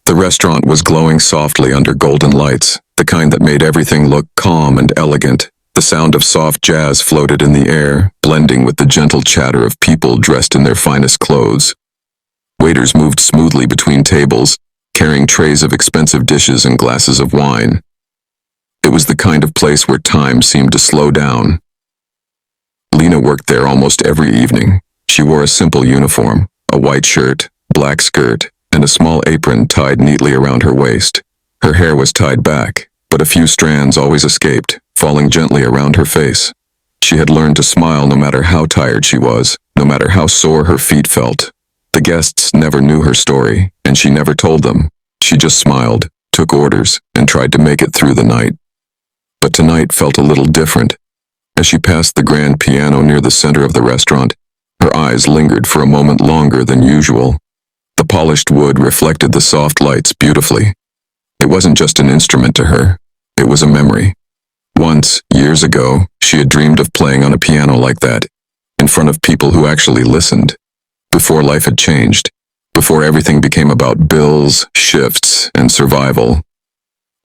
The restaurant was glowing softly under golden lights, the kind that made everything look calm and elegant. The sound of soft jazz floated in the air, blending with the gentle chatter of people dressed in their finest clothes. Waiters moved smoothly between tables, carrying trays of expensive dishes and glasses of wine. It was the kind of place where time seemed to slow down. Lena worked there almost every evening. She wore a simple uniform, a white shirt, black skirt, and a small apron tied neatly around her waist. Her hair was tied back, but a few strands always escaped, falling gently around her face. She had learned to smile no matter how tired she was, no matter how sore her feet felt. The guests never knew her story, and she never told them. She just smiled, took orders, and tried to make it through the night. But tonight felt a little different. As she passed the grand piano near the center of the restaurant, her eyes lingered for a moment longer than usual. The polished wood reflected the soft lights beautifully. It wasn't just an instrument to her. It was a memory. Once, years ago, she had dreamed of playing on a piano like that, in front of people who actually listened. Before life had changed, before everything became about bills, shifts, and survival.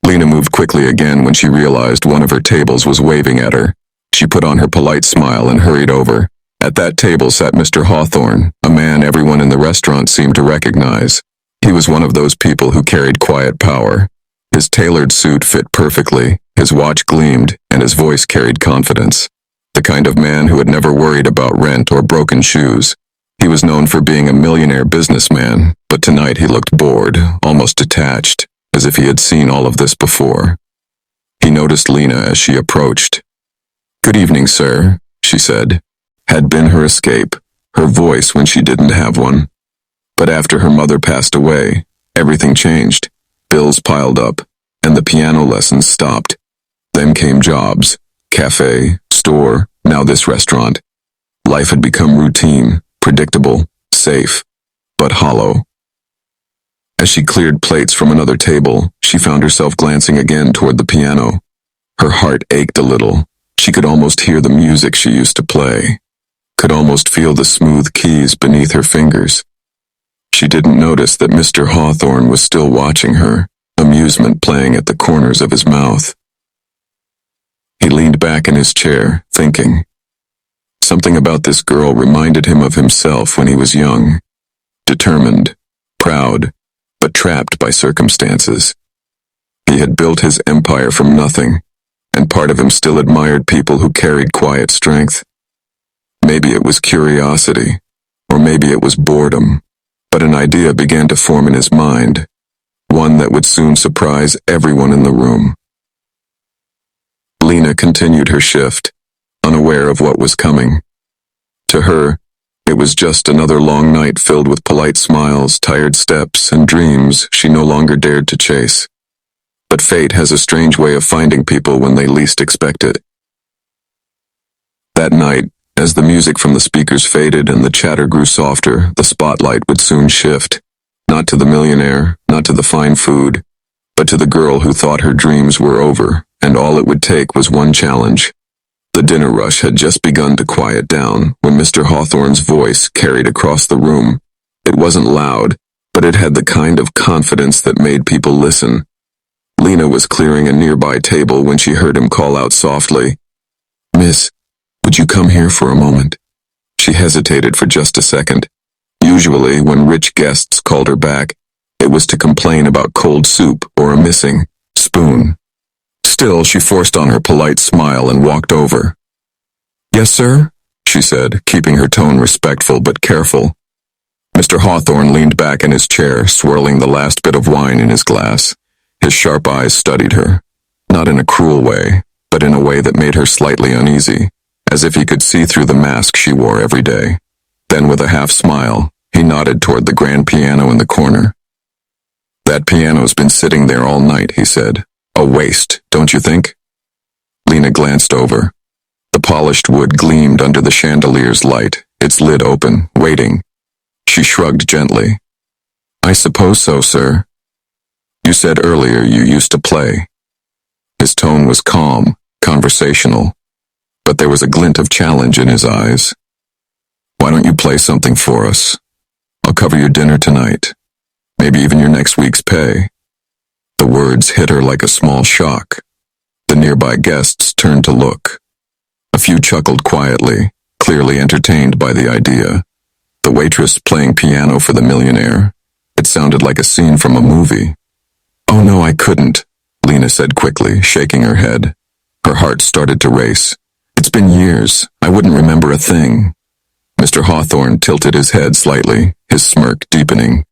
Lena moved quickly again when she realized one of her tables was waving at her. She put on her polite smile and hurried over. At that table sat Mr. Hawthorne, a man everyone in the restaurant seemed to recognize. He was one of those people who carried quiet power. His tailored suit fit perfectly, his watch gleamed, and his voice carried confidence. The kind of man who had never worried about rent or broken shoes. He was known for being a millionaire businessman, but tonight he looked bored, almost detached, as if he had seen all of this before. He noticed Lena as she approached. "Good evening, sir," she said. Had been her escape, her voice when she didn't have one. But after her mother passed away, everything changed. Bills piled up, and the piano lessons stopped. Then came jobs, cafe, store, now this restaurant. Life had become routine, predictable, safe, but hollow. As she cleared plates from another table, she found herself glancing again toward the piano. Her heart ached a little. She could almost hear the music she used to play. Could almost feel the smooth keys beneath her fingers. She didn't notice that Mr. Hawthorne was still watching her, amusement playing at the corners of his mouth. He leaned back in his chair, thinking. Something about this girl reminded him of himself when he was young. Determined, proud, but trapped by circumstances. He had built his empire from nothing, and part of him still admired people who carried quiet strength. Maybe it was curiosity, or maybe it was boredom, but an idea began to form in his mind, one that would soon surprise everyone in the room. Lena continued her shift, unaware of what was coming. To her, it was just another long night filled with polite smiles, tired steps, and dreams she no longer dared to chase. But fate has a strange way of finding people when they least expect it. That night, as the music from the speakers faded and the chatter grew softer, the spotlight would soon shift. Not to the millionaire, not to the fine food, but to the girl who thought her dreams were over, and all it would take was one challenge. The dinner rush had just begun to quiet down when Mr. Hawthorne's voice carried across the room. It wasn't loud, but it had the kind of confidence that made people listen. Lena was clearing a nearby table when she heard him call out softly, "Miss, would you come here for a moment?" She hesitated for just a second. Usually, when rich guests called her back, it was to complain about cold soup or a missing spoon. Still, she forced on her polite smile and walked over. "Yes, sir?" she said, keeping her tone respectful but careful. Mr. Hawthorne leaned back in his chair, swirling the last bit of wine in his glass. His sharp eyes studied her, not in a cruel way, but in a way that made her slightly uneasy, as if he could see through the mask she wore every day. Then, with a half smile, he nodded toward the grand piano in the corner. "That piano's been sitting there all night," he said. "A waste, don't you think?" Lena glanced over. The polished wood gleamed under the chandelier's light, its lid open, waiting. She shrugged gently. "I suppose so, sir. You said earlier you used to play." His tone was calm, conversational, but there was a glint of challenge in his eyes. "Why don't you play something for us? I'll cover your dinner tonight. maybe even your next week's pay. The words hit her like a small shock. The nearby guests turned to look. A few chuckled quietly, clearly entertained by the idea. The waitress playing piano for the millionaire. It sounded like a scene from a movie. "Oh no, I couldn't," Lena said quickly, shaking her head. Her heart started to race. "It's been years. I wouldn't remember a thing." Mr. Hawthorne tilted his head slightly, his smirk deepening.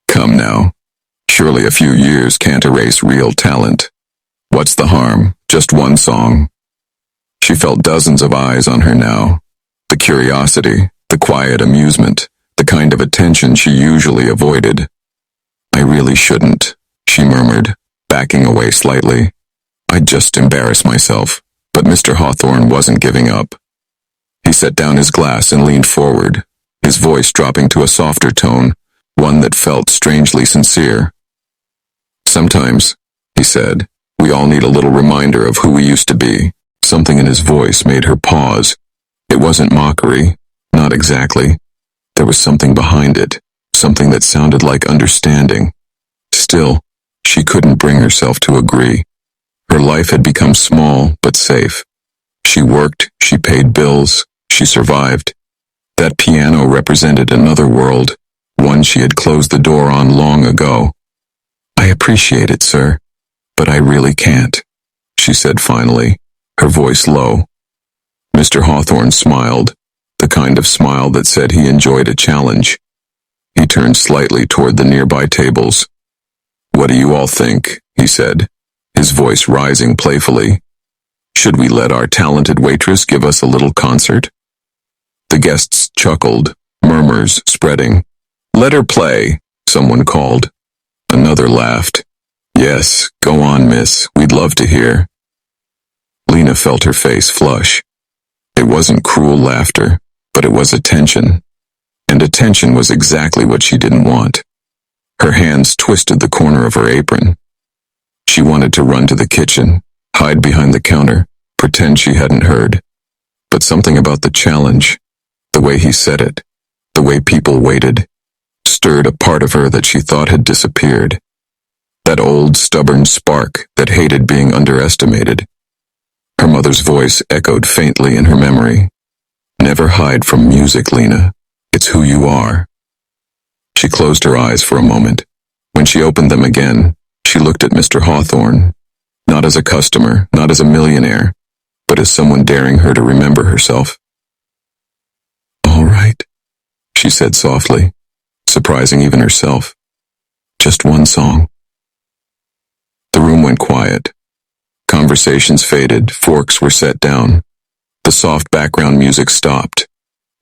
"Come now. Surely a few years can't erase real talent. What's the harm? Just one song." She felt dozens of eyes on her now. The curiosity, the quiet amusement, the kind of attention she usually avoided. "I really shouldn't," she murmured, backing away slightly. "I'd just embarrass myself." But Mr. Hawthorne wasn't giving up. He set down his glass and leaned forward, his voice dropping to a softer tone, one that felt strangely sincere. "Sometimes," he said, "we all need a little reminder of who we used to be." Something in his voice made her pause. It wasn't mockery, not exactly. There was something behind it, something that sounded like understanding. Still, she couldn't bring herself to agree. Her life had become small but safe. She worked, she paid bills, she survived. That piano represented another world, one she had closed the door on long ago. "I appreciate it, sir, but I really can't," she said finally, her voice low. Mr. Hawthorne smiled, the kind of smile that said he enjoyed a challenge. He turned slightly toward the nearby tables. "What do you all think?" he said, his voice rising playfully. "Should we let our talented waitress give us a little concert?" The guests chuckled, murmurs spreading. "Let her play," someone called. Another laughed. "Yes, go on, miss. We'd love to hear." Lena felt her face flush. It wasn't cruel laughter, but it was attention. And attention was exactly what she didn't want. Her hands twisted the corner of her apron. She wanted to run to the kitchen, hide behind the counter, pretend she hadn't heard. But something about the challenge, the way he said it, the way people waited, stirred a part of her that she thought had disappeared. That old, stubborn spark that hated being underestimated. Her mother's voice echoed faintly in her memory. "Never hide from music, Lena. It's who you are." She closed her eyes for a moment. When she opened them again, she looked at Mr. Hawthorne, not as a customer, not as a millionaire, but as someone daring her to remember herself. "All right," she said softly, surprising even herself. "Just one song." The room went quiet. Conversations faded, forks were set down. The soft background music stopped,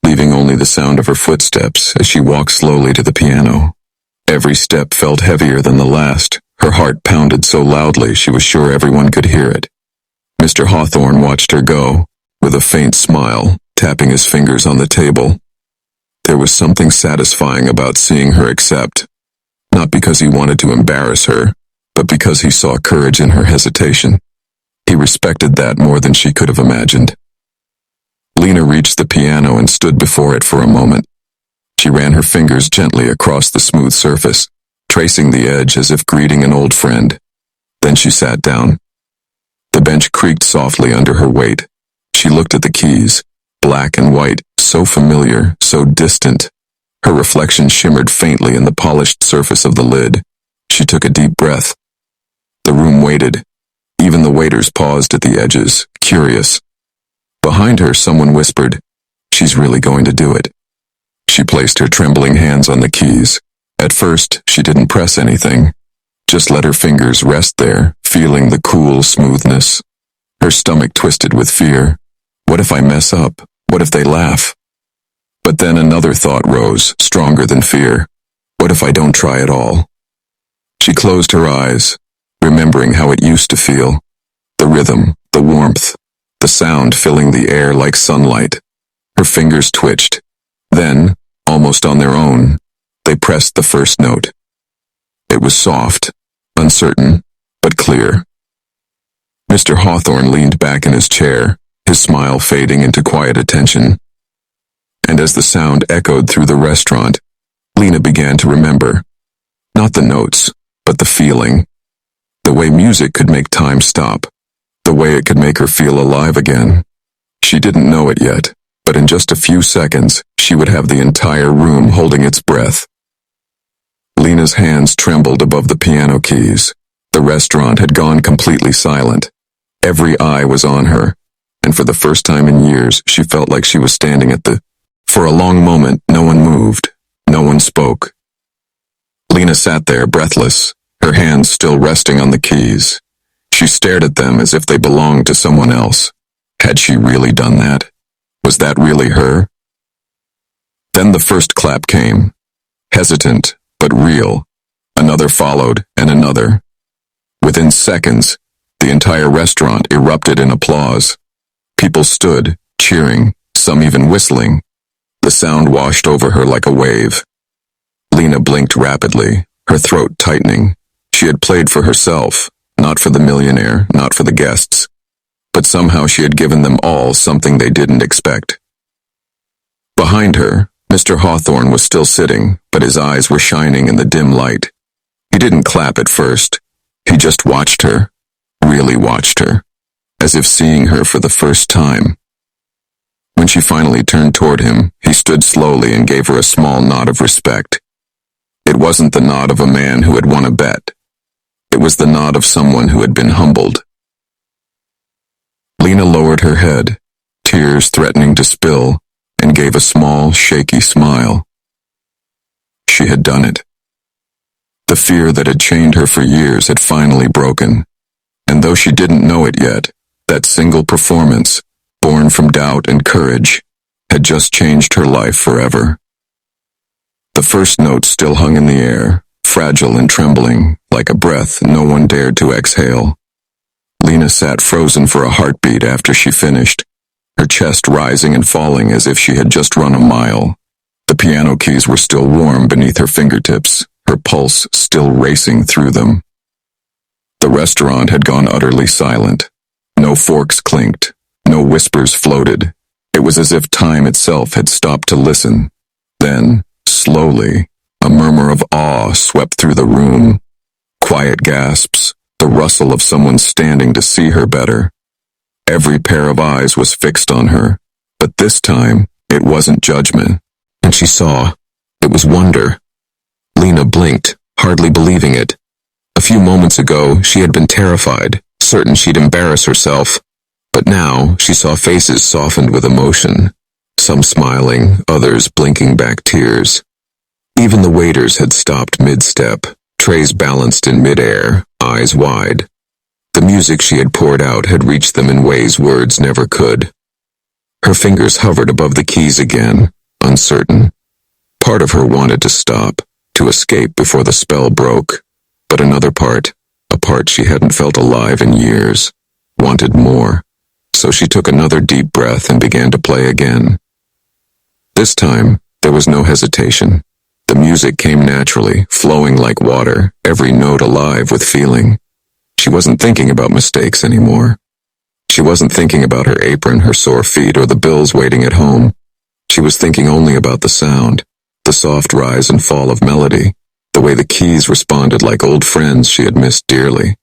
leaving only the sound of her footsteps as she walked slowly to the piano. Every step felt heavier than the last. Her heart pounded so loudly she was sure everyone could hear it. Mr. Hawthorne watched her go, with a faint smile, tapping his fingers on the table. There was something satisfying about seeing her accept, not because he wanted to embarrass her, but because he saw courage in her hesitation. He respected that more than she could have imagined. Lena reached the piano and stood before it for a moment. She ran her fingers gently across the smooth surface, tracing the edge as if greeting an old friend. Then she sat down. The bench creaked softly under her weight. She looked at the keys, black and white, so familiar, so distant. Her reflection shimmered faintly in the polished surface of the lid. She took a deep breath. The room waited. Even the waiters paused at the edges, curious. Behind her, someone whispered, "She's really going to do it." She placed her trembling hands on the keys. At first, she didn't press anything. Just let her fingers rest there, feeling the cool smoothness. Her stomach twisted with fear. What if I mess up? What if they laugh? But then another thought rose, stronger than fear. What if I don't try at all? She closed her eyes, remembering how it used to feel. The rhythm, the warmth, the sound filling the air like sunlight. Her fingers twitched. Then, almost on their own, they pressed the first note. It was soft, uncertain, but clear. Mr. Hawthorne leaned back in his chair, his smile fading into quiet attention. And as the sound echoed through the restaurant, Lena began to remember. Not the notes, but the feeling. The way music could make time stop. The way it could make her feel alive again. She didn't know it yet, but in just a few seconds, she would have the entire room holding its breath. Lena's hands trembled above the piano keys. The restaurant had gone completely silent. Every eye was on her, and for the first time in years, she felt like she was standing at the... For a long moment, no one moved. No one spoke. Lena sat there, breathless, her hands still resting on the keys. She stared at them as if they belonged to someone else. Had she really done that? Was that really her? Then the first clap came. Hesitant, but real. Another followed, and another. Within seconds, the entire restaurant erupted in applause. People stood, cheering, some even whistling. The sound washed over her like a wave. Lena blinked rapidly, her throat tightening. She had played for herself, not for the millionaire, not for the guests. But somehow she had given them all something they didn't expect. Behind her, Mr. Hawthorne was still sitting, but his eyes were shining in the dim light. He didn't clap at first. He just watched her, really watched her, as if seeing her for the first time. When she finally turned toward him, he stood slowly and gave her a small nod of respect. It wasn't the nod of a man who had won a bet. It was the nod of someone who had been humbled. Lena lowered her head, tears threatening to spill, and gave a small, shaky smile. She had done it. The fear that had chained her for years had finally broken, and though she didn't know it yet, that single performance, born from doubt and courage, had just changed her life forever. The first note still hung in the air, fragile and trembling, like a breath no one dared to exhale. Lena sat frozen for a heartbeat after she finished, her chest rising and falling as if she had just run a mile. The piano keys were still warm beneath her fingertips, her pulse still racing through them. The restaurant had gone utterly silent. No forks clinked, no whispers floated. It was as if time itself had stopped to listen. Then, slowly, a murmur of awe swept through the room. Quiet gasps, the rustle of someone standing to see her better. Every pair of eyes was fixed on her, but this time, it wasn't judgment. And she saw. It was wonder. Lena blinked, hardly believing it. A few moments ago, she had been terrified, certain she'd embarrass herself. But now, she saw faces softened with emotion. Some smiling, others blinking back tears. Even the waiters had stopped mid-step, trays balanced in mid-air, eyes wide. The music she had poured out had reached them in ways words never could. Her fingers hovered above the keys again, uncertain. Part of her wanted to stop, to escape before the spell broke, but another part, a part she hadn't felt alive in years, wanted more. So she took another deep breath and began to play again. This time, there was no hesitation. The music came naturally, flowing like water, every note alive with feeling. She wasn't thinking about mistakes anymore. She wasn't thinking about her apron, her sore feet, or the bills waiting at home. She was thinking only about the sound, the soft rise and fall of melody, the way the keys responded like old friends she had missed dearly.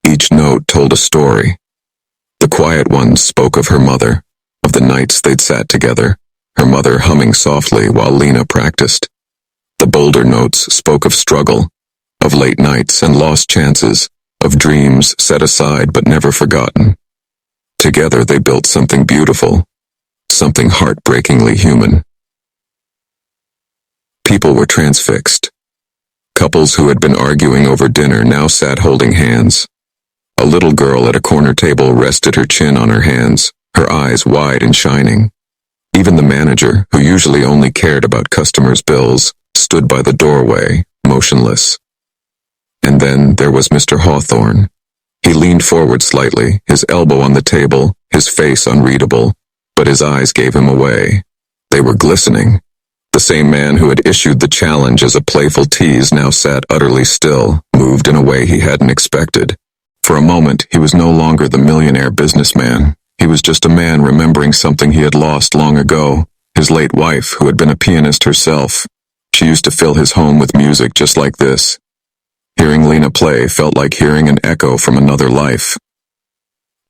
Each note told a story. The quiet ones spoke of her mother, of the nights they'd sat together, her mother humming softly while Lena practiced. The bolder notes spoke of struggle, of late nights and lost chances, of dreams set aside but never forgotten. Together they built something beautiful, something heartbreakingly human. People were transfixed. Couples who had been arguing over dinner now sat holding hands. A little girl at a corner table rested her chin on her hands, her eyes wide and shining. Even the manager, who usually only cared about customers' bills, stood by the doorway, motionless. And then there was Mr. Hawthorne. He leaned forward slightly, his elbow on the table, his face unreadable, but his eyes gave him away. They were glistening. The same man who had issued the challenge as a playful tease now sat utterly still, moved in a way he hadn't expected. For a moment, he was no longer the millionaire businessman. He was just a man remembering something he had lost long ago, his late wife, who had been a pianist herself. She used to fill his home with music just like this. Hearing Lena play felt like hearing an echo from another life.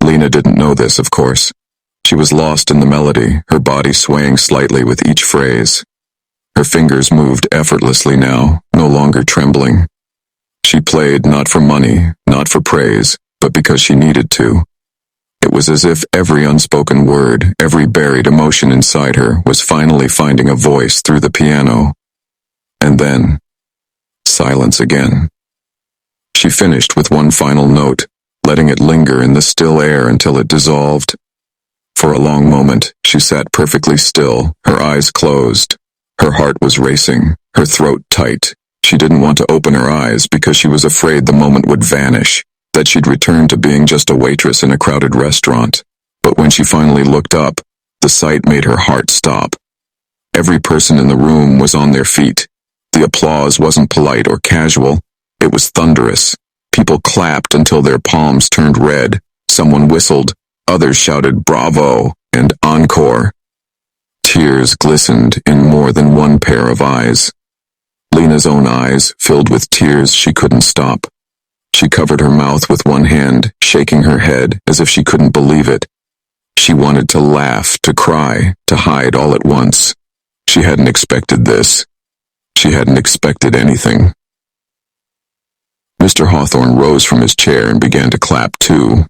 Lena didn't know this, of course. She was lost in the melody, her body swaying slightly with each phrase. Her fingers moved effortlessly now, no longer trembling. She played not for money, not for praise, but because she needed to. It was as if every unspoken word, every buried emotion inside her was finally finding a voice through the piano. And then, silence again. She finished with one final note, letting it linger in the still air until it dissolved. For a long moment, she sat perfectly still, her eyes closed. Her heart was racing, her throat tight. She didn't want to open her eyes because she was afraid the moment would vanish, that she'd return to being just a waitress in a crowded restaurant. But when she finally looked up, the sight made her heart stop. Every person in the room was on their feet. The applause wasn't polite or casual. It was thunderous. People clapped until their palms turned red. Someone whistled. Others shouted bravo and encore. Tears glistened in more than one pair of eyes. Lena's own eyes filled with tears she couldn't stop. She covered her mouth with one hand, shaking her head as if she couldn't believe it. She wanted to laugh, to cry, to hide all at once. She hadn't expected this. She hadn't expected anything. Mr. Hawthorne rose from his chair and began to clap too.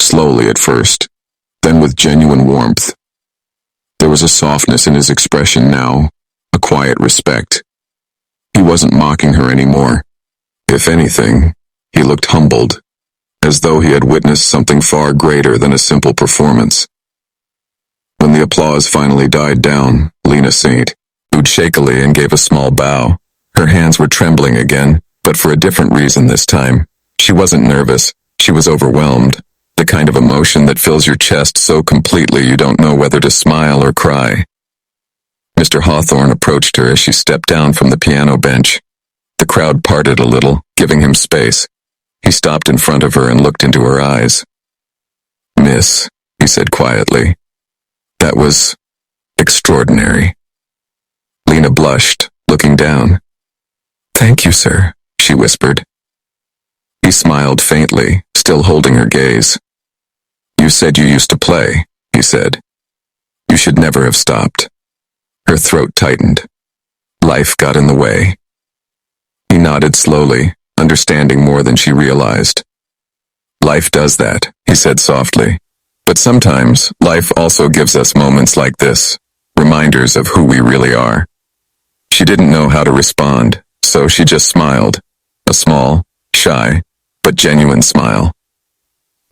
Slowly at first, then with genuine warmth. There was a softness in his expression now, a quiet respect. He wasn't mocking her anymore. If anything, he looked humbled, as though he had witnessed something far greater than a simple performance. When the applause finally died down, Lena Saint bowed shakily and gave a small bow. Her hands were trembling again, but for a different reason this time. She wasn't nervous. She was overwhelmed. The kind of emotion that fills your chest so completely you don't know whether to smile or cry. Mr. Hawthorne approached her as she stepped down from the piano bench. The crowd parted a little, giving him space. He stopped in front of her and looked into her eyes. "Miss," he said quietly, "that was extraordinary." Lena blushed, looking down. "Thank you, sir," she whispered. He smiled faintly, still holding her gaze. "You said you used to play," he said. "You should never have stopped." Her throat tightened. Life got in the way. He nodded slowly, understanding more than she realized. "Life does that," he said softly. "But sometimes, life also gives us moments like this, reminders of who we really are." She didn't know how to respond, so she just smiled. A small, shy, but genuine smile.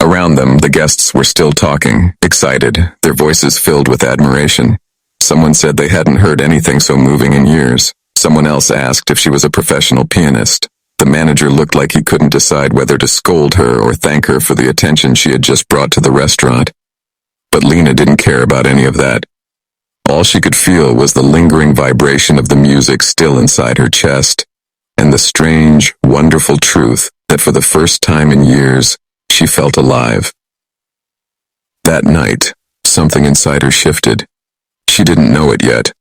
Around them, the guests were still talking, excited, their voices filled with admiration. Someone said they hadn't heard anything so moving in years. Someone else asked if she was a professional pianist. The manager looked like he couldn't decide whether to scold her or thank her for the attention she had just brought to the restaurant. But Lena didn't care about any of that. All she could feel was the lingering vibration of the music still inside her chest, and the strange, wonderful truth that for the first time in years, she felt alive. That night, something inside her shifted. She didn't know it yet,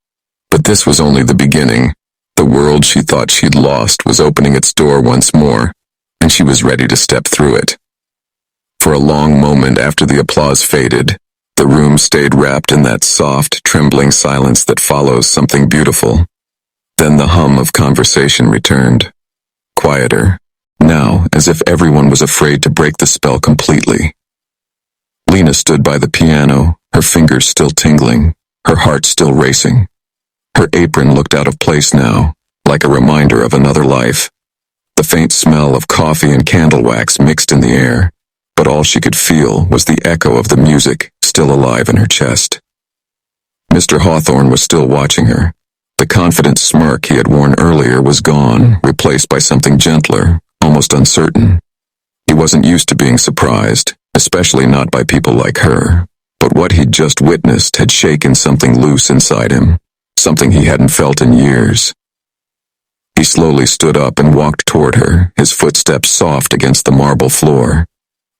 but this was only the beginning. The world she thought she'd lost was opening its door once more, and she was ready to step through it. For a long moment after the applause faded, the room stayed wrapped in that soft, trembling silence that follows something beautiful. Then the hum of conversation returned. Quieter, now as if everyone was afraid to break the spell completely. Lena stood by the piano, her fingers still tingling, her heart still racing. Her apron looked out of place now, like a reminder of another life. The faint smell of coffee and candle wax mixed in the air, but all she could feel was the echo of the music still alive in her chest. Mr. Hawthorne was still watching her. The confident smirk he had worn earlier was gone, replaced by something gentler, almost uncertain. He wasn't used to being surprised, especially not by people like her, but what he'd just witnessed had shaken something loose inside him, something he hadn't felt in years. He slowly stood up and walked toward her, his footsteps soft against the marble floor.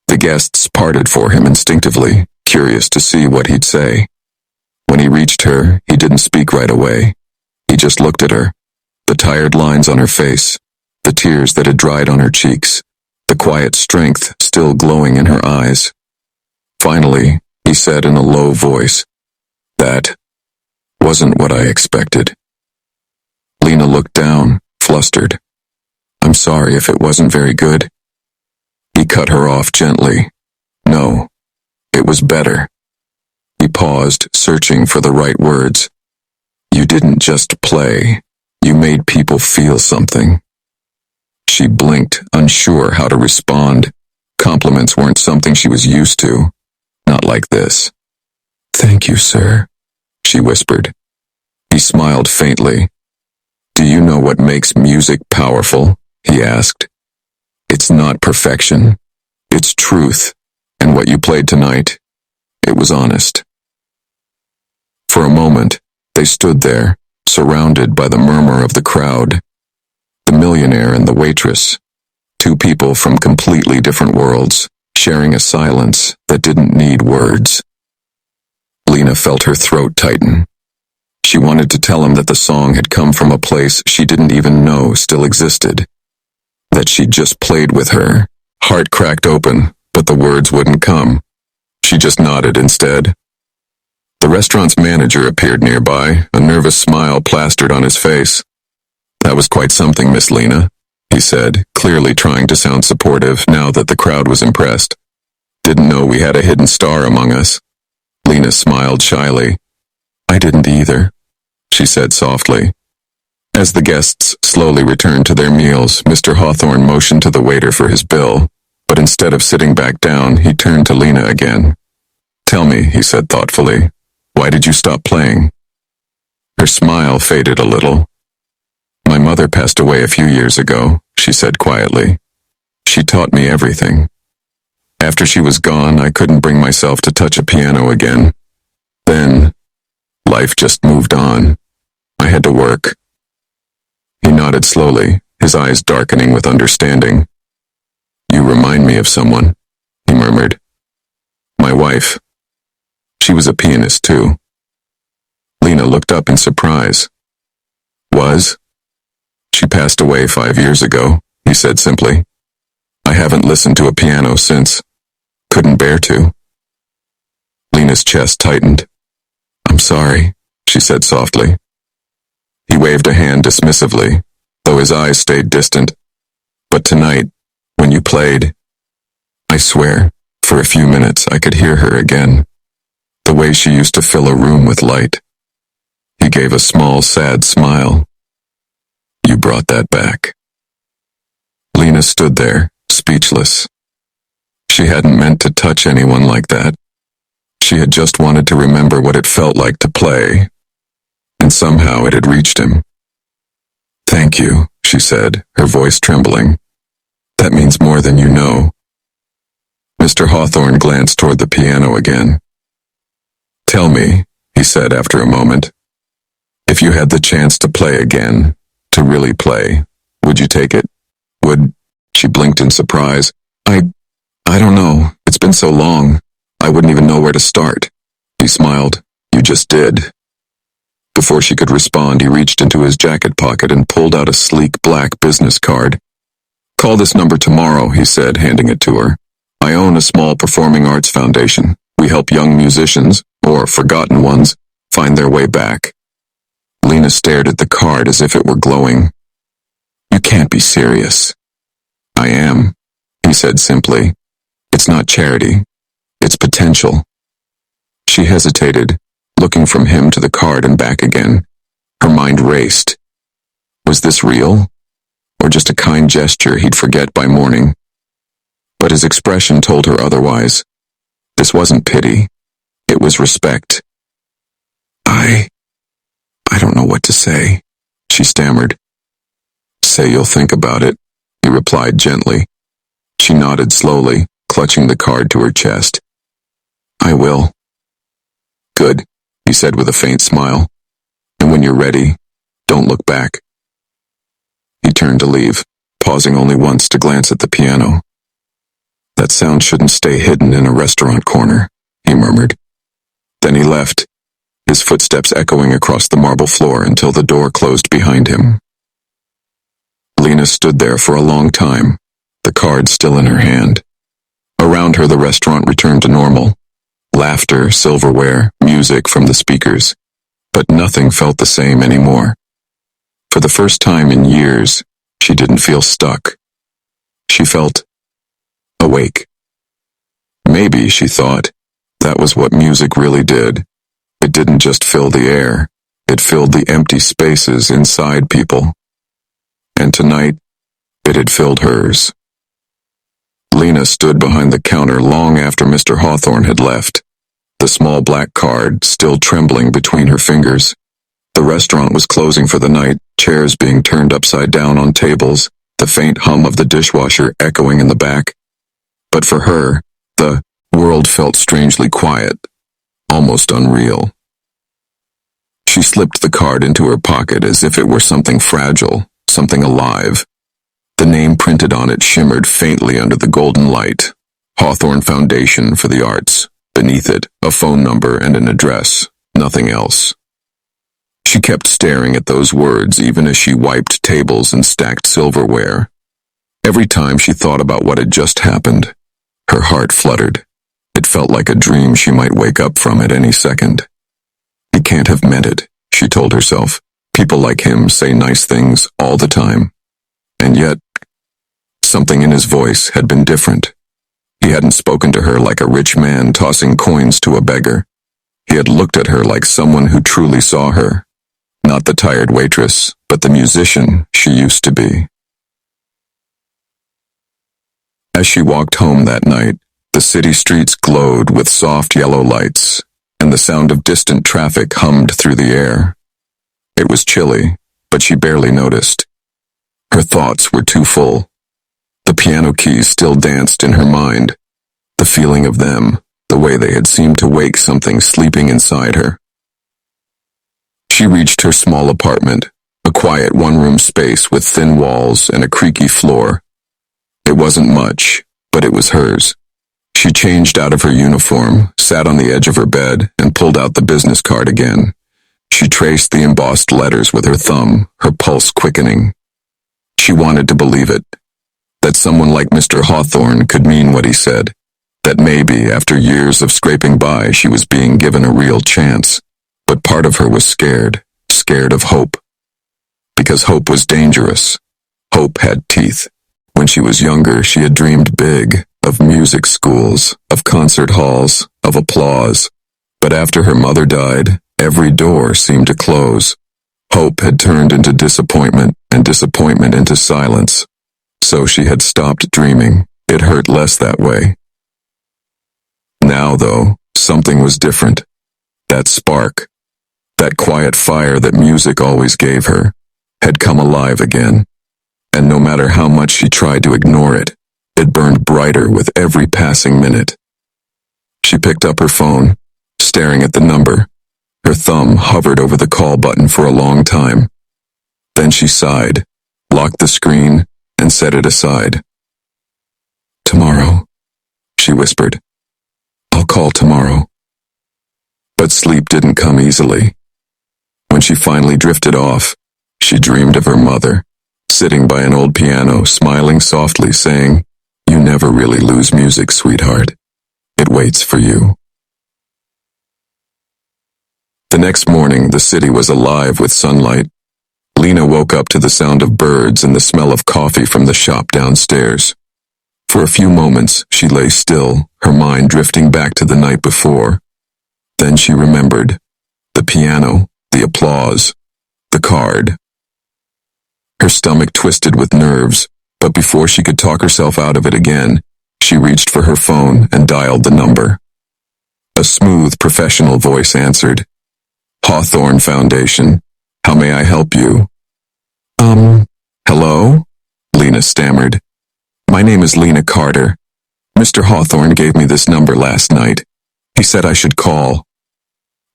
The guests parted for him instinctively, curious to see what he'd say. When he reached her, he didn't speak right away. He just looked at her. The tired lines on her face, the tears that had dried on her cheeks, the quiet strength still glowing in her eyes. Finally, he said in a low voice, "That wasn't what I expected." Lena looked down, flustered. "I'm sorry if it wasn't very good." He cut her off gently. "No, it was better." He paused, searching for the right words. "You didn't just play. You made people feel something." She blinked, unsure how to respond. Compliments weren't something she was used to. Not like this. "Thank you, sir," she whispered. He smiled faintly. "Do you know what makes music powerful?" he asked. "It's not perfection. It's truth. And what you played tonight, it was honest." For a moment, they stood there, surrounded by the murmur of the crowd. The millionaire and the waitress, two people from completely different worlds, sharing a silence that didn't need words. Lena felt her throat tighten. She wanted to tell him that the song had come from a place she didn't even know still existed. That she'd just played with her, heart cracked open, but the words wouldn't come. She just nodded instead. The restaurant's manager appeared nearby, a nervous smile plastered on his face. "That was quite something, Miss Lena," he said, clearly trying to sound supportive now that the crowd was impressed. "Didn't know we had a hidden star among us." Lena smiled shyly. "I didn't either," she said softly. As the guests slowly returned to their meals, Mr. Hawthorne motioned to the waiter for his bill, but instead of sitting back down, he turned to Lena again. "Tell me," he said thoughtfully, "why did you stop playing?" Her smile faded a little. "My mother passed away a few years ago," she said quietly. "She taught me everything. After she was gone, I couldn't bring myself to touch a piano again. Then, life just moved on. I had to work." He nodded slowly, his eyes darkening with understanding. "You remind me of someone," he murmured. "My wife. She was a pianist too." Lena looked up in surprise. "Was? She passed away 5 years ago," he said simply. "I haven't listened to a piano since. Couldn't bear to." Lena's chest tightened. "I'm sorry," she said softly. He waved a hand dismissively, though his eyes stayed distant. "But tonight, when you played, I swear, for a few minutes I could hear her again. The way she used to fill a room with light." He gave a small, sad smile. "You brought that back." Lena stood there, speechless. She hadn't meant to touch anyone like that. She had just wanted to remember what it felt like to play, and somehow it had reached him. "Thank you," she said, her voice trembling. "That means more than you know." Mr. Hawthorne glanced toward the piano again. "Tell me," he said after a moment, "if you had the chance to play again, to really play, would you take it? Would—" She blinked in surprise. I don't know. It's been so long. I wouldn't even know where to start." He smiled. "You just did." Before she could respond, he reached into his jacket pocket and pulled out a sleek black business card. "Call this number tomorrow," he said, handing it to her. "I own a small performing arts foundation. We help young musicians, or forgotten ones, find their way back." Lena stared at the card as if it were glowing. "You can't be serious." "I am," he said simply. "It's not charity. It's potential." She hesitated, looking from him to the card and back again. Her mind raced. Was this real? Or just a kind gesture he'd forget by morning? But his expression told her otherwise. This wasn't pity. It was respect. I don't know what to say," she stammered. "Say you'll think about it," he replied gently. She nodded slowly, clutching the card to her chest. "I will." "Good," he said with a faint smile. "And when you're ready, don't look back." He turned to leave, pausing only once to glance at the piano. "That sound shouldn't stay hidden in a restaurant corner," he murmured. Then he left, his footsteps echoing across the marble floor until the door closed behind him. Lena stood there for a long time, the card still in her hand. Around her, the restaurant returned to normal. Laughter, silverware, music from the speakers. But nothing felt the same anymore. For the first time in years, she didn't feel stuck. She felt awake. Maybe, she thought, that was what music really did. It didn't just fill the air, it filled the empty spaces inside people. And tonight, it had filled hers. Lena stood behind the counter long after Mr. Hawthorne had left, the small black card still trembling between her fingers. The restaurant was closing for the night, chairs being turned upside down on tables, the faint hum of the dishwasher echoing in the back. But for her, the world felt strangely quiet, almost unreal. She slipped the card into her pocket as if it were something fragile, something alive. The name printed on it shimmered faintly under the golden light. Hawthorne Foundation for the Arts. Beneath it, a phone number and an address. Nothing else. She kept staring at those words even as she wiped tables and stacked silverware. Every time she thought about what had just happened, her heart fluttered. It felt like a dream she might wake up from at any second. He can't have meant it, she told herself. People like him say nice things all the time. And yet, something in his voice had been different. He hadn't spoken to her like a rich man tossing coins to a beggar. He had looked at her like someone who truly saw her. Not the tired waitress, but the musician she used to be. As she walked home that night, the city streets glowed with soft yellow lights, and the sound of distant traffic hummed through the air. It was chilly, but she barely noticed. Her thoughts were too full. The piano keys still danced in her mind, the feeling of them, the way they had seemed to wake something sleeping inside her. She reached her small apartment, a quiet one-room space with thin walls and a creaky floor. It wasn't much, but it was hers. She changed out of her uniform, sat on the edge of her bed, and pulled out the business card again. She traced the embossed letters with her thumb, her pulse quickening. She wanted to believe it, that someone like Mr. Hawthorne could mean what he said, that maybe after years of scraping by she was being given a real chance. But part of her was scared of hope. Because hope was dangerous. Hope had teeth. When she was younger, she had dreamed big, of music schools, of concert halls, of applause. But after her mother died, every door seemed to close. Hope had turned into disappointment, and disappointment into silence. So she had stopped dreaming. It hurt less that way. Now, though, something was different. That spark, that quiet fire that music always gave her, had come alive again. And no matter how much she tried to ignore it, it burned brighter with every passing minute. She picked up her phone, staring at the number. Her thumb hovered over the call button for a long time. Then she sighed, locked the screen, and set it aside. "Tomorrow," she whispered. "I'll call tomorrow." But sleep didn't come easily. When she finally drifted off, she dreamed of her mother, sitting by an old piano, smiling softly, saying, "You never really lose music, sweetheart. It waits for you." The next morning, the city was alive with sunlight. Lena woke up to the sound of birds and the smell of coffee from the shop downstairs. For a few moments, she lay still, her mind drifting back to the night before. Then she remembered. The piano, the applause, the card. Her stomach twisted with nerves, but before she could talk herself out of it again, she reached for her phone and dialed the number. A smooth, professional voice answered. "Hawthorne Foundation. How may I help you?" Hello?" Lena stammered. "My name is Lena Carter. Mr. Hawthorne gave me this number last night. He said I should call."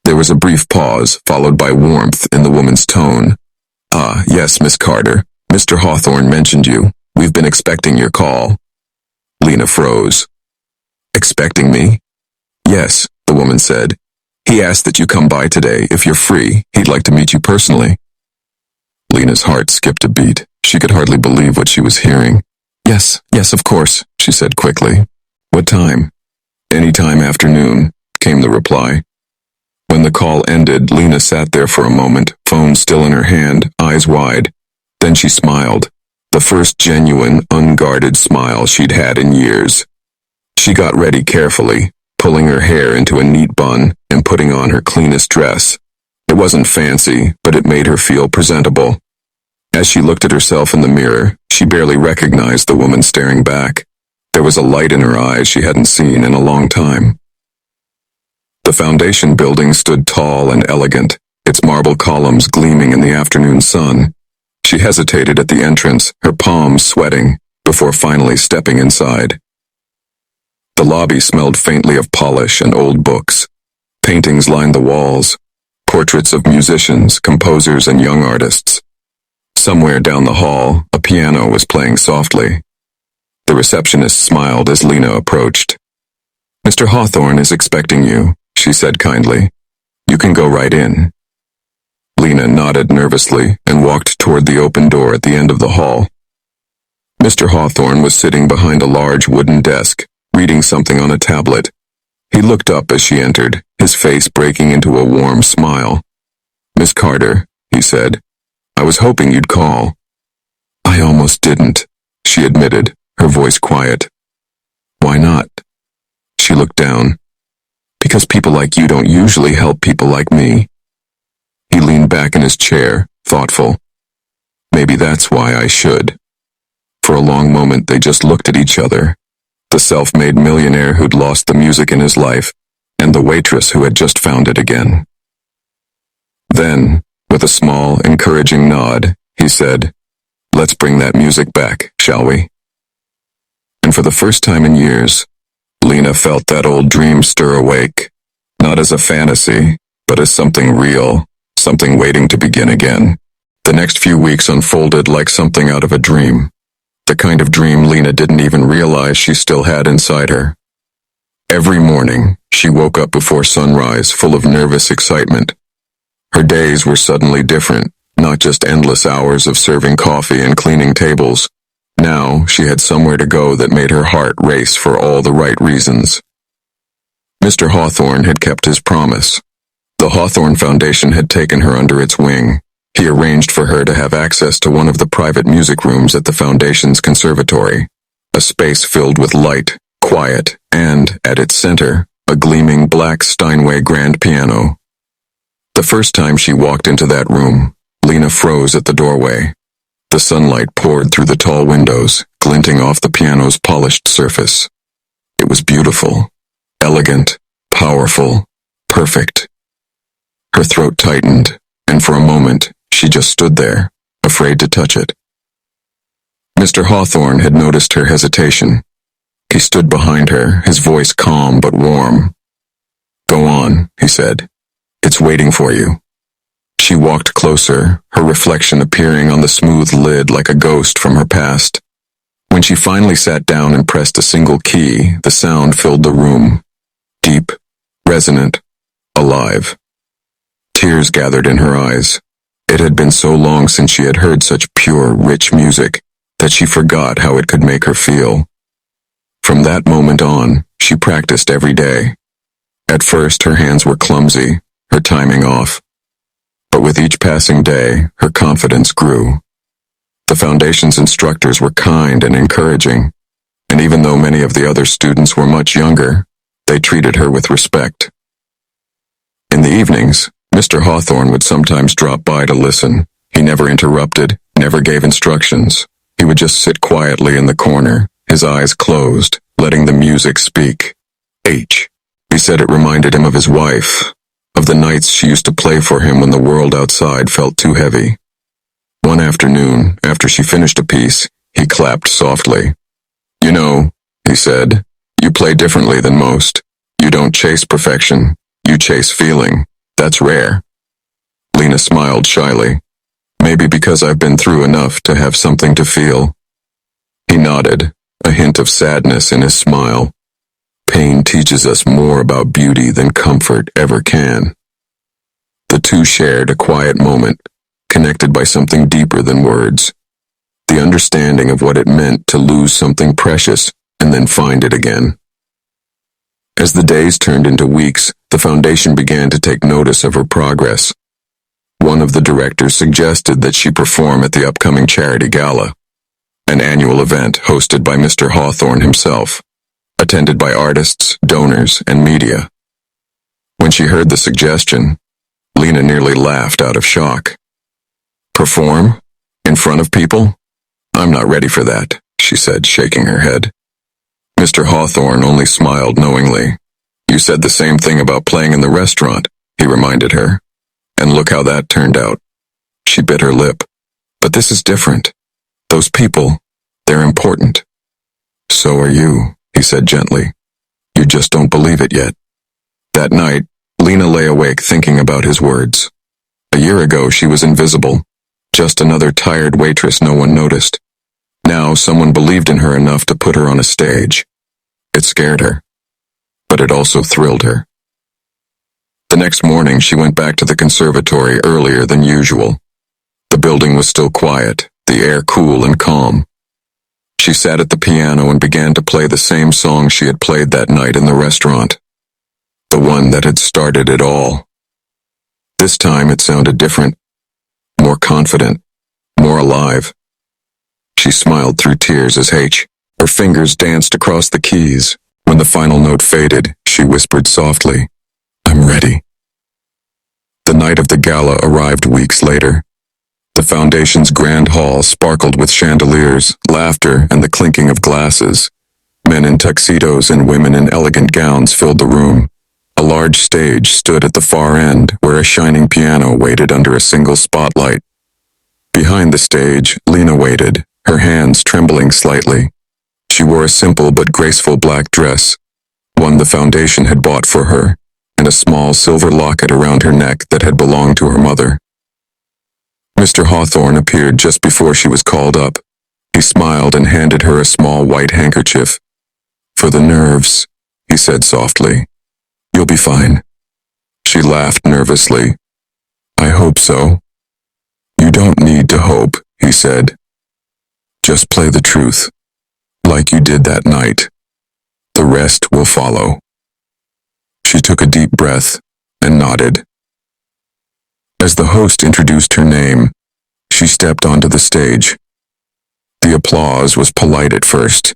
There was a brief pause, followed by warmth in the woman's tone. "Ah, yes, Miss Carter. Mr. Hawthorne mentioned you. We've been expecting your call." Lena froze. "Expecting me?" "Yes," the woman said. "He asked that you come by today. If you're free, he'd like to meet you personally." Lena's heart skipped a beat. She could hardly believe what she was hearing. Yes, yes, of course, she said quickly. What time? Any time afternoon, came the reply. When the call ended, Lena sat there for a moment, phone still in her hand, eyes wide. Then she smiled. The first genuine, unguarded smile she'd had in years. She got ready carefully, pulling her hair into a neat bun and putting on her cleanest dress. It wasn't fancy, but it made her feel presentable. As she looked at herself in the mirror, she barely recognized the woman staring back. There was a light in her eyes she hadn't seen in a long time. The foundation building stood tall and elegant, its marble columns gleaming in the afternoon sun. She hesitated at the entrance, her palms sweating, before finally stepping inside. The lobby smelled faintly of polish and old books. Paintings lined the walls, portraits of musicians, composers, and young artists. Somewhere down the hall, a piano was playing softly. The receptionist smiled as Lena approached. "Mr. Hawthorne is expecting you," she said kindly. "You can go right in." Lena nodded nervously and walked toward the open door at the end of the hall. Mr. Hawthorne was sitting behind a large wooden desk, reading something on a tablet. He looked up as she entered, his face breaking into a warm smile. "Miss Carter," he said, "I was hoping you'd call." "I almost didn't," she admitted, her voice quiet. "Why not?" She looked down. "Because people like you don't usually help people like me." He leaned back in his chair, thoughtful. "Maybe that's why I should." For a long moment they just looked at each other. The self-made millionaire who'd lost the music in his life, and the waitress who had just found it again. Then, with a small, encouraging nod, he said, "Let's bring that music back, shall we?" And for the first time in years, Lena felt that old dream stir awake, not as a fantasy, but as something real, something waiting to begin again. The next few weeks unfolded like something out of a dream. The kind of dream Lena didn't even realize she still had inside her. Every morning, she woke up before sunrise, full of nervous excitement. Her days were suddenly different, not just endless hours of serving coffee and cleaning tables. Now, she had somewhere to go that made her heart race for all the right reasons. Mr. Hawthorne had kept his promise. The Hawthorne Foundation had taken her under its wing. He arranged for her to have access to one of the private music rooms at the Foundation's conservatory, a space filled with light, quiet, and, at its center, a gleaming black Steinway grand piano. The first time she walked into that room, Lena froze at the doorway. The sunlight poured through the tall windows, glinting off the piano's polished surface. It was beautiful, elegant, powerful, perfect. Her throat tightened, and for a moment, she just stood there, afraid to touch it. Mr. Hawthorne had noticed her hesitation. He stood behind her, his voice calm but warm. "Go on," he said. "It's waiting for you." She walked closer, her reflection appearing on the smooth lid like a ghost from her past. When she finally sat down and pressed a single key, the sound filled the room. Deep, resonant, alive. Tears gathered in her eyes. It had been so long since she had heard such pure, rich music that she forgot how it could make her feel. From that moment on, she practiced every day. At first, her hands were clumsy, her timing off. But with each passing day, her confidence grew. The Foundation's instructors were kind and encouraging, and even though many of the other students were much younger, they treated her with respect. In the evenings, Mr. Hawthorne would sometimes drop by to listen. He never interrupted, never gave instructions. He would just sit quietly in the corner, his eyes closed, letting the music speak. He said it reminded him of his wife, of the nights she used to play for him when the world outside felt too heavy. One afternoon, after she finished a piece, he clapped softly. "You know," he said, "you play differently than most. You don't chase perfection. You chase feeling. That's rare." Lena smiled shyly. "Maybe because I've been through enough to have something to feel." He nodded, a hint of sadness in his smile. Pain teaches us more about beauty than comfort ever can. The two shared a quiet moment, connected by something deeper than words. the understanding of what it meant to lose something precious and then find it again. As the days turned into weeks, the foundation began to take notice of her progress. One of the directors suggested that she perform at the upcoming charity gala, an annual event hosted by Mr. Hawthorne himself, attended by artists, donors, and media. When she heard the suggestion, Lena nearly laughed out of shock. Perform? In front of people? I'm not ready for that, she said, shaking her head. Mr. Hawthorne only smiled knowingly. You said the same thing about playing in the restaurant, he reminded her. And look how that turned out. She bit her lip. But this is different. Those people, they're important. So are you, he said gently. You just don't believe it yet. That night, Lena lay awake thinking about his words. A year ago, she was invisible, just another tired waitress no one noticed. Now, someone believed in her enough to put her on a stage. It scared her, but it also thrilled her. The next morning, she went back to the conservatory earlier than usual. The building was still quiet, the air cool and calm. She sat at the piano and began to play the same song she had played that night in the restaurant. The one that had started it all. This time it sounded different, more confident, more alive. She smiled through tears as her fingers danced across the keys. When the final note faded, she whispered softly, I'm ready. The night of the gala arrived weeks later. The foundation's grand hall sparkled with chandeliers, laughter, and the clinking of glasses. Men in tuxedos and women in elegant gowns filled the room. A large stage stood at the far end, where a shining piano waited under a single spotlight. Behind the stage, Lena waited, her hands trembling slightly. She wore a simple but graceful black dress, one the foundation had bought for her, and a small silver locket around her neck that had belonged to her mother. Mr. Hawthorne appeared just before she was called up. He smiled and handed her a small white handkerchief. For the nerves, he said softly. You'll be fine. She laughed nervously. I hope so. You don't need to hope, he said. Just play the truth, like you did that night. The rest will follow. She took a deep breath and nodded. As the host introduced her name, she stepped onto the stage. The applause was polite at first.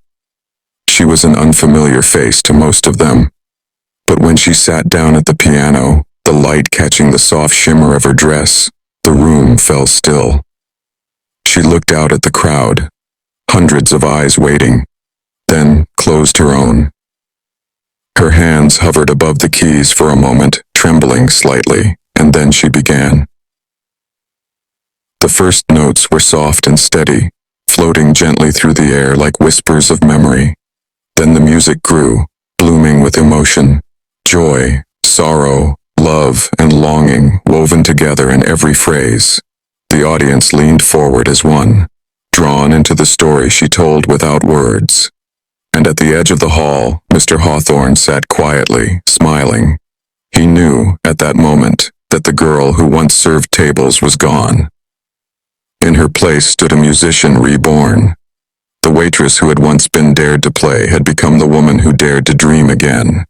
She was an unfamiliar face to most of them. But when she sat down at the piano, the light catching the soft shimmer of her dress, the room fell still. She looked out at the crowd, hundreds of eyes waiting, then closed her own. Her hands hovered above the keys for a moment, trembling slightly, and then she began. The first notes were soft and steady, floating gently through the air like whispers of memory. Then the music grew, blooming with emotion. Joy, sorrow, love, and longing woven together in every phrase. The audience leaned forward as one, drawn into the story she told without words. And at the edge of the hall, Mr. Hawthorne sat quietly, smiling. He knew, at that moment, that the girl who once served tables was gone. In her place stood a musician reborn. The waitress who had once been dared to play had become the woman who dared to dream again.